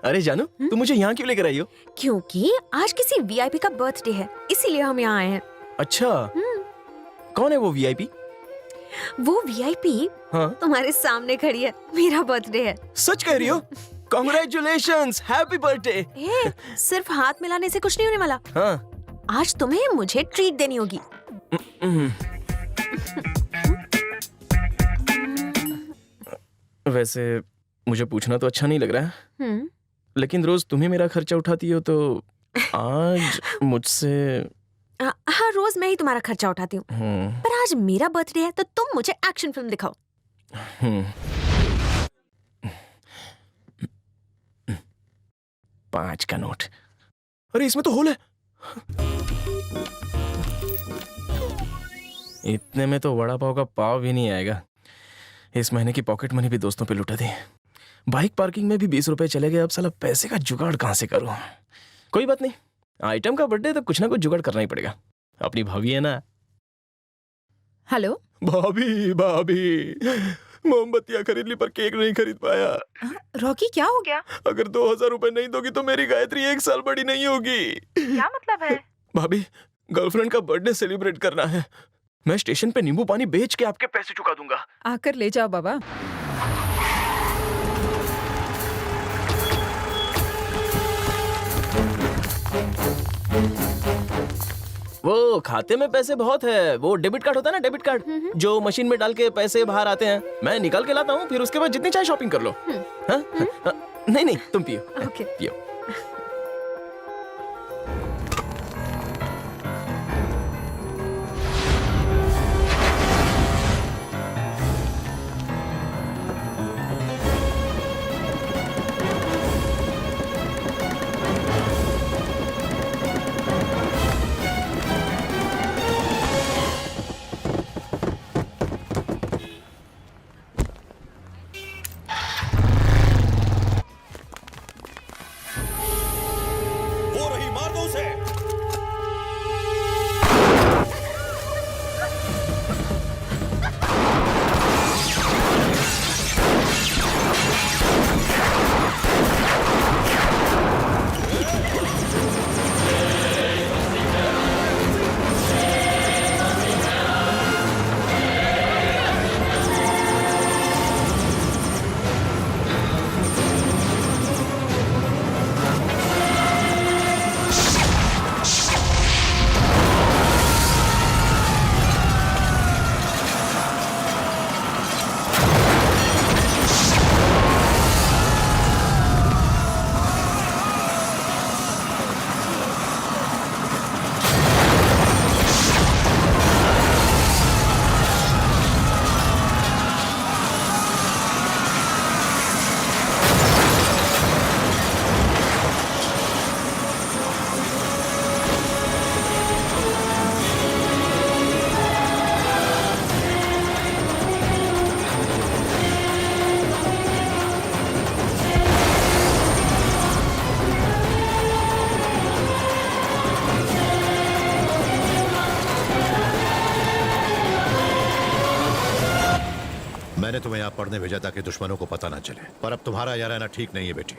अरे जानू, तुम मुझे यहाँ क्यों लेकर आई हो? क्योंकि आज किसी वीआईपी का बर्थडे है, इसीलिए हम यहाँ आए हैं। अच्छा, कौन है वो वीआईपी? वो वीआईपी हाँ, तुम्हारे सामने खड़ी है, मेरा बर्थडे है। सच कह रही हो? Congratulations, happy birthday. सिर्फ हाथ मिलाने से कुछ नहीं होने वाला। हाँ, आज तुम्हें मुझे ट्रीट देनी होगी। वैसे मुझे पूछना तो अच्छा नहीं लग रहा है, लेकिन रोज तुम्ही मेरा खर्चा उठाती हो तो आज मुझसे। हाँ, रोज मैं ही तुम्हारा खर्चा उठाती हूँ, पर आज मेरा बर्थडे है तो तुम मुझे एक्शन फिल्म दिखाओ। 5 का नोट। अरे इसमें तो होल है। इतने में तो वड़ा पाव का पाव भी नहीं आएगा। इस महीने की पॉकेट मनी भी दोस्तों पे लुटा दी। बाइक पार्किंग में भी 20 रुपए चले गए। अब साला पैसे का जुगाड़ कहां से करूं? कोई बात नहीं, आइटम का बर्थडे तो कुछ ना कुछ जुगाड़ करना ही पड़ेगा। अपनी भाभी है ना। हेलो भाभी भाभी, मोमबत्तियां खरीद ली पर केक नहीं खरीद पाया। रॉकी, क्या हो गया? अगर 2000 रुपए नहीं दोगी तो मेरी गायत्री 1 साल बड़ी नहीं होगी। क्या मतलब है? भाभी, गर्लफ्रेंड का बर्थडे सेलिब्रेट करना है। मैं स्टेशन पे नींबू पानी बेच के आपके पैसे चुका दूंगा। आकर ले जाओ बाबा। वो खाते में पैसे बहुत है। वो डेबिट कार्ड होता है ना, डेबिट कार्ड, जो मशीन में डाल के पैसे बाहर आते हैं। मैं निकाल के लाता हूँ, फिर उसके बाद जितनी चाहे शॉपिंग कर लो। हाँ? नहीं नहीं, तुम पियो। ओके। पियो। वो रही, मार दो उसे। मैंने तुम्हें यहाँ पढ़ने भेजा ताकि दुश्मनों को पता ना चले, पर अब तुम्हारा यहाँ रहना ठीक नहीं है बेटी।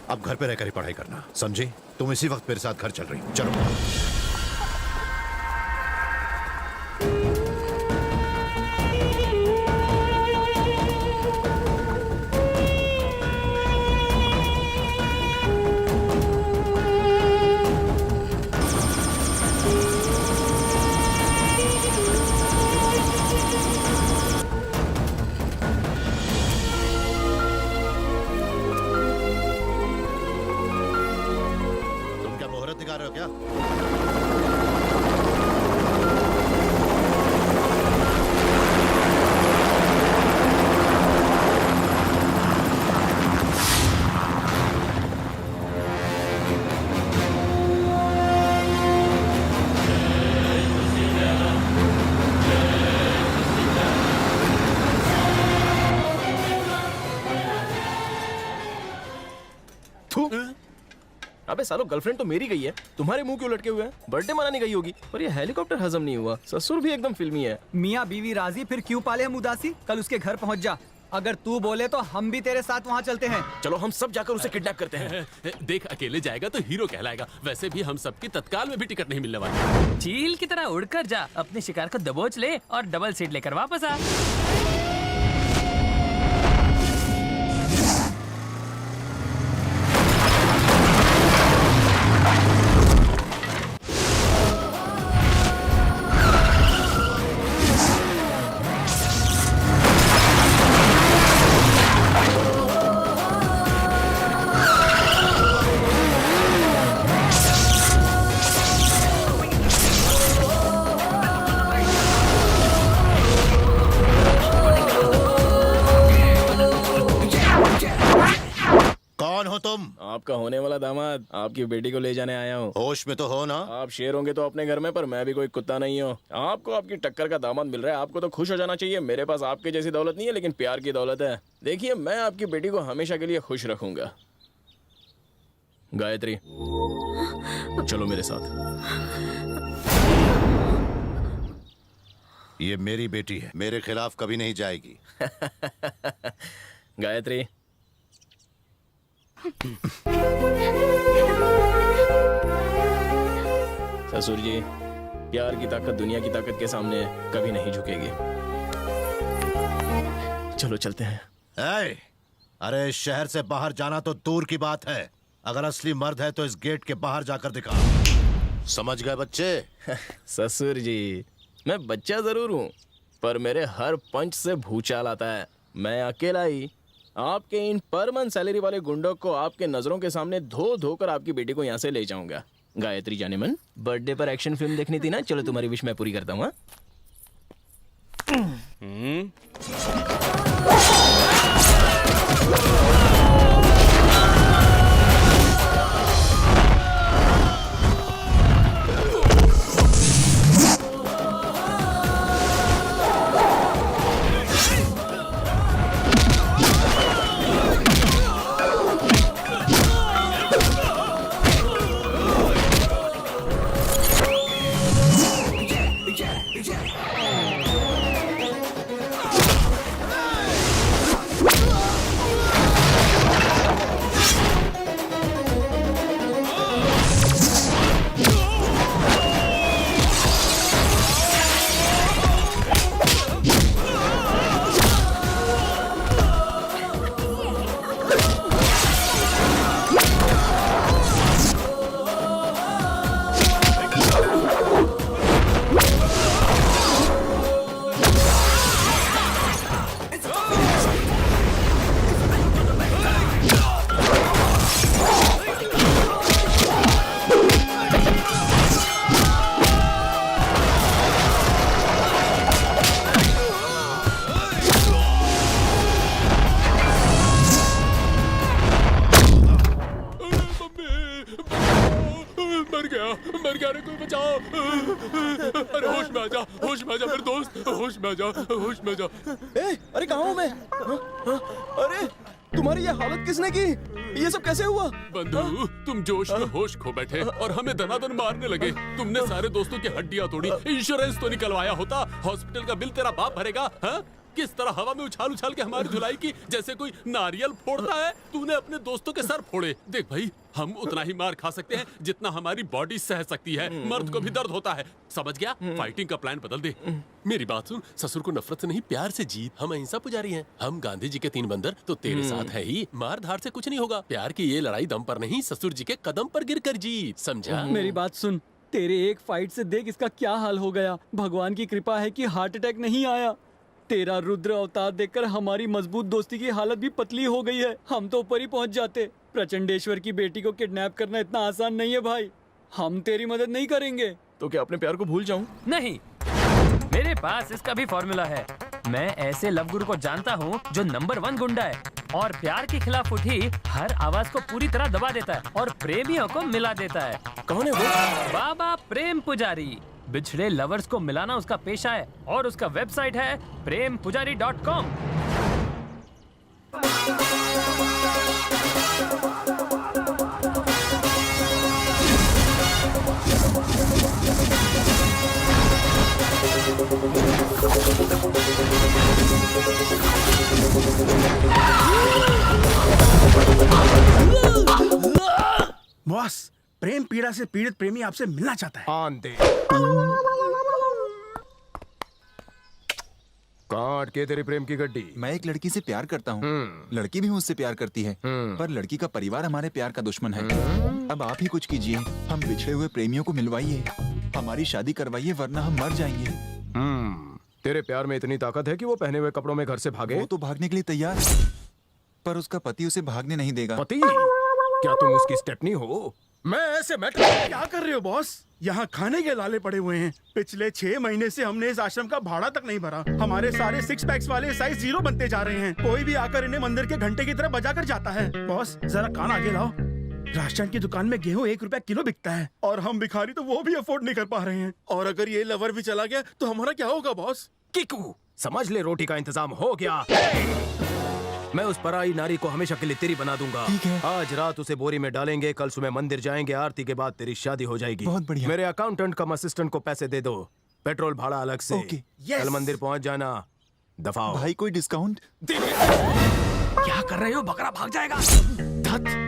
अब घर पे रहकर ही पढ़ाई करना, समझी? तुम इसी वक्त मेरे साथ घर चल रही, चलो। तुम क्या मुहूर्त दिखा रहे हो क्या? अबे सालो, गर्लफ्रेंड तो मेरी गई है, तुम्हारे मुंह क्यों लटके हुए हैं? बर्थडे मनाने गई होगी। पर ये हेलीकॉप्टर हजम नहीं हुआ। ससुर भी एकदम फिल्मी है। मियाँ बीवी राजी, फिर क्यों पाले हम उदासी? कल उसके घर पहुंच जा। अगर तू बोले तो हम भी तेरे साथ वहाँ चलते हैं। चलो हम सब जाकर उसे किडनैप करते हैं। देख, अकेले जाएगा तो हीरो कहलाएगा। वैसे भी हम सबकी तत्काल में भी टिकट नहीं मिलने वाली। चील की तरह उड़कर जा, अपने शिकार को दबोच ले और डबल सीट लेकर वापस आ। कौन हो तुम? आपका होने वाला दामाद, आपकी बेटी को ले जाने आया हूँ। होश में तो हो ना? आप शेर होंगे तो अपने घर में, पर मैं भी कोई कुत्ता नहीं हूँ। आपको आपकी टक्कर का दामाद मिल रहा है, आपको तो खुश हो जाना चाहिए। मेरे पास आपके जैसी दौलत नहीं है, लेकिन प्यार की दौलत है। देखिए, मैं आपकी बेटी को हमेशा के लिए खुश रखूंगा। गायत्री, चलो मेरे साथ। ये मेरी बेटी है, मेरे खिलाफ कभी नहीं जाएगी। गायत्री, ससुर जी, प्यार की ताकत दुनिया की ताकत के सामने कभी नहीं झुकेगी। चलो चलते हैं। ऐ, अरे इस शहर से बाहर जाना तो दूर की बात है। अगर असली मर्द है तो इस गेट के बाहर जाकर दिखा। समझ गए बच्चे? ससुर जी, मैं बच्चा जरूर हूँ, पर मेरे हर पंच से भूचाल आता है। मैं अकेला ही आपके इन पर मंथ सैलरी वाले गुंडों को आपके नजरों के सामने धो धोकर आपकी बेटी को यहाँ से ले जाऊंगा। गायत्री जाने मन, बर्थडे पर एक्शन फिल्म देखनी थी ना? चलो तुम्हारी विश मैं पूरी करता हूँ। मर गया रे, कोई बचाओ। अरे होश में आ जा, होश में आ जा मेरे दोस्त, होश में आ जा, होश में आ जा। अरे कहाँ हूँ मैं? अरे तुम्हारी ये हालत किसने की? ये सब कैसे हुआ? बंधु, तुम जोश में होश खो बैठे और हमें दनादन मारने लगे। तुमने सारे दोस्तों की हड्डियां तोड़ी। इंश्योरेंस तो निकलवाया होता, हॉस्पिटल का बिल तेरा बाप भरेगा। हाँ? किस तरह हवा में उछाल उछाल के हमारी धुलाई की जैसे कोई नारियल फोड़ता है। तूने अपने दोस्तों के सर फोड़े। देख भाई, हम उतना ही मार खा सकते हैं जितना हमारी बॉडी सह सकती है। मर्द को भी दर्द होता है, समझ गया? फाइटिंग का प्लान बदल दे। मेरी बात सुन, ससुर को नफरत से नहीं प्यार से जीत। हम अहिंसा पुजारी हैं, हम गांधी जी के 3 बंदर तो तेरे साथ है ही। मार धार से कुछ नहीं होगा। प्यार की ये लड़ाई दम पर नहीं, ससुर जी के कदम पर गिर कर जीत, समझा? मेरी बात सुन, तेरे एक फाइट से देख इसका क्या हाल हो गया। भगवान की कृपा है कि हार्ट अटैक नहीं आया। तेरा रुद्र अवतार देखकर हमारी मजबूत दोस्ती की हालत भी पतली हो गई है। हम तो ऊपर ही पहुंच जाते। प्रचंडेश्वर की बेटी को किडनैप करना इतना आसान नहीं है भाई। हम तेरी मदद नहीं करेंगे। तो क्या अपने प्यार को भूल जाऊं? नहीं, मेरे पास इसका भी फॉर्मूला है। मैं ऐसे लव गुरु को जानता हूँ जो नंबर 1 गुंडा है और प्यार के खिलाफ उठी हर आवाज को पूरी तरह दबा देता है और प्रेमियों को मिला देता है। कौन है वो? बाबा प्रेम पुजारी। बिछड़े लवर्स को मिलाना उसका पेशा है और उसका वेबसाइट है prempujari.com। बॉस, प्रेम पीड़ा से पीड़ित प्रेमी आपसे मिलना चाहता है। आन दे। काट के तेरी प्रेम की गड्डी। मैं एक लड़की से प्यार करता हूँ, लड़की भी मुझसे प्यार करती है, पर लड़की का परिवार हमारे प्यार का दुश्मन है। अब आप ही कुछ कीजिए, हम बिछड़े हुए प्रेमियों को मिलवाइए, हमारी शादी करवाइए, वरना हम मर जाएंगे। तेरे प्यार में इतनी ताकत है कि वो पहने हुए कपड़ों में घर से भागे? वो तो भागने के लिए तैयार है, पर उसका पति उसे भागने नहीं देगा। पति? क्या तुम उसकी स्टेपनी हो? मैं ऐसे मैटर क्या कर रहे हो बॉस? यहाँ खाने के लाले पड़े हुए हैं। पिछले 6 महीने से हमने इस आश्रम का भाड़ा तक नहीं भरा। हमारे सारे 6 पैक्स वाले साइज 0 बनते जा रहे हैं। कोई भी आकर इन्हें मंदिर के घंटे की तरह बजा कर जाता है। बॉस जरा कान आगे लाओ। राशन की दुकान में गेहूं 1 रुपया किलो बिकता है और हम भिखारी तो वो भी अफोर्ड नहीं कर पा रहे हैं। और अगर ये लवर भी चला गया तो हमारा क्या होगा बॉस? किकू, समझ ले, रोटी का इंतजाम हो गया। मैं उस पराई नारी को हमेशा के लिए तेरी बना दूंगा। ठीक है। आज रात उसे बोरी में डालेंगे, कल सुबह मंदिर जाएंगे, आरती के बाद तेरी शादी हो जाएगी। बहुत बढ़िया। मेरे अकाउंटेंट कम असिस्टेंट को पैसे दे दो, पेट्रोल भाड़ा अलग से। ओके। कल मंदिर पहुंच जाना। दफाओ। भाई कोई डिस्काउंट? क्या कर रहे हो? बकरा भाग जाएगा। धत।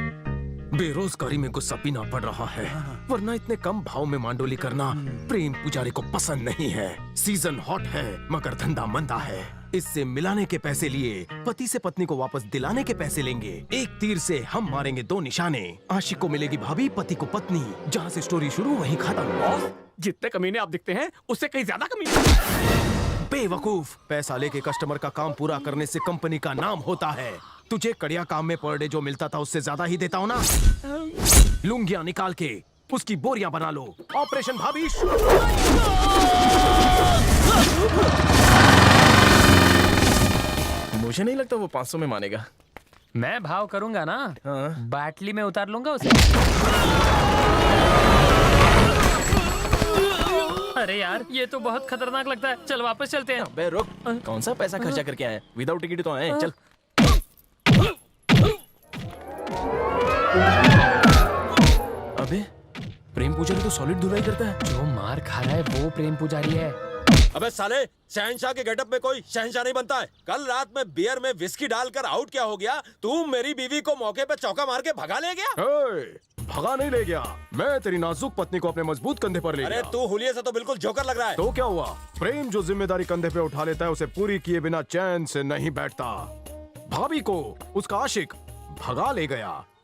बेरोजगारी में गुस्सा पीना पड़ रहा है, वरना इतने कम भाव में मांडोली करना प्रेम पुजारी को पसंद नहीं है। सीजन हॉट है मगर धंधा मंदा है। इससे मिलाने के पैसे लिए पति से पत्नी को वापस दिलाने के पैसे लेंगे। एक तीर से हम मारेंगे 2 निशाने। आशिक को मिलेगी भाभी, पति को पत्नी। जहाँ से स्टोरी शुरू वहीं खत्म। जितने कमीने आप दिखते हैं उससे कहीं ज्यादा कमीने। बेवकूफ, पैसा लेके कस्टमर का काम पूरा करने से कंपनी का नाम होता है। तुझे कड़िया काम में पर डे जो मिलता था उससे ज्यादा ही देता हूँ ना। लुंगियां निकाल के उसकी बोरियां बना लो। ऑपरेशन भाभी। मुझे नहीं लगता वो 500 में मानेगा। मैं भाव करूंगा ना, हाँ। बाटली में उतार लूंगा उसे। अरे यार, ये तो बहुत खतरनाक लगता है। चल वापस चलते हैं। अबे रुक, कौन सा पैसा खर्चा करके आए? विदाउट टिकट तो आए। चल। अबे प्रेम पुजारी तो सॉलिड धुलाई करता है। जो मार खा रहा है वो प्रेम पुजारी है। अबे साले, शहनशाह के गेटअप में कोई शहनशाह नहीं बनता है। कल रात में बियर में विस्की डालकर आउट क्या हो गया? तू मेरी बीवी को मौके पे चौका मार के भगा ले गया। भगा नहीं ले गया, मैं तेरी नाजुक पत्नी को अपने मजबूत कंधे पर ले अरे गया। तू हुलिये से तो बिल्कुल जोकर लग रहा है। तो क्या हुआ? प्रेम जो जिम्मेदारी कंधे पे उठा लेता है उसे पूरी किए बिना चैन से नहीं बैठता। भाभी को उसका आशिक भगा ले गया।